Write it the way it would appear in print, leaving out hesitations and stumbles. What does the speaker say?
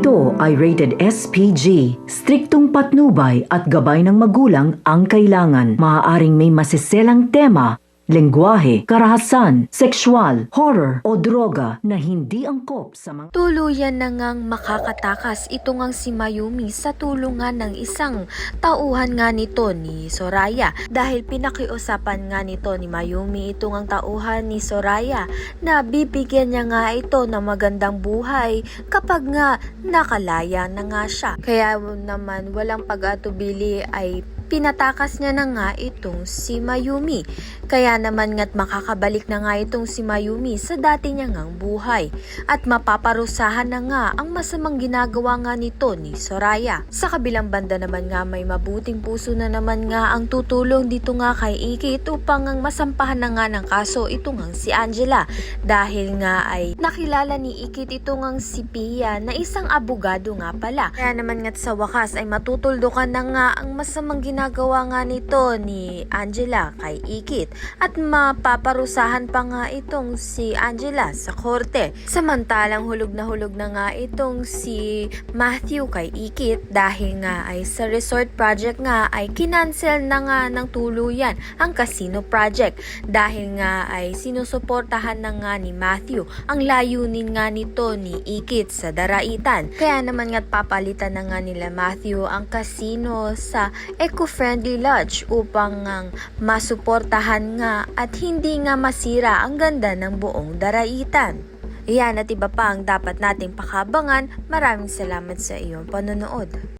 Ito ay rated SPG. Striktong patnubay at gabay ng magulang ang kailangan. Maaaring may masiselang tema, lengguwahe, karahasan, sexual, horror o droga na hindi angkop sa mga... Tuluyan na ngang makakatakas ito ngang si Mayumi sa tulungan ng isang tauhan nga nito ni Soraya dahil pinakiusapan nga nito ni Mayumi ito ngang tauhan ni Soraya na bibigyan niya nga ito ng magandang buhay kapag nga nakalaya na nga siya. Kaya naman walang pag-atubili ay pinatakas niya na nga itong si Mayumi. Kaya naman nga't makakabalik na nga itong si Mayumi sa dati niya ngang buhay at mapaparusahan na nga ang masamang ginagawa nga nito ni Soraya. Sa kabilang banda naman nga may mabuting puso na naman nga ang tutulong dito nga kay Ikit upang ang masampahan na nga ng kaso ito ngang si Angela dahil nga ay nakilala ni Ikit ito ngang si Pia na isang abogado nga pala. Kaya naman nga't sa wakas ay matutuldukan na nga ang masamang ginagawa nga nito ni Angela kay Ikit at mapaparusahan pa nga itong si Angela sa korte. Samantalang hulog na nga itong si Matthew kay Ikit dahil nga ay sa resort project nga ay kinancel na nga ng tuluyan ang casino project dahil nga ay sinusuportahan na nga ni Matthew ang layunin nga nito ni Ikit sa Daraitan. Kaya naman nga't papalitan na nga nila Matthew ang casino sa eco-friendly lodge upang masuportahan nga at hindi nga masira ang ganda ng buong Daraitan. Yan at iba pa ang dapat nating pakabangan. Maraming salamat sa iyong panonood.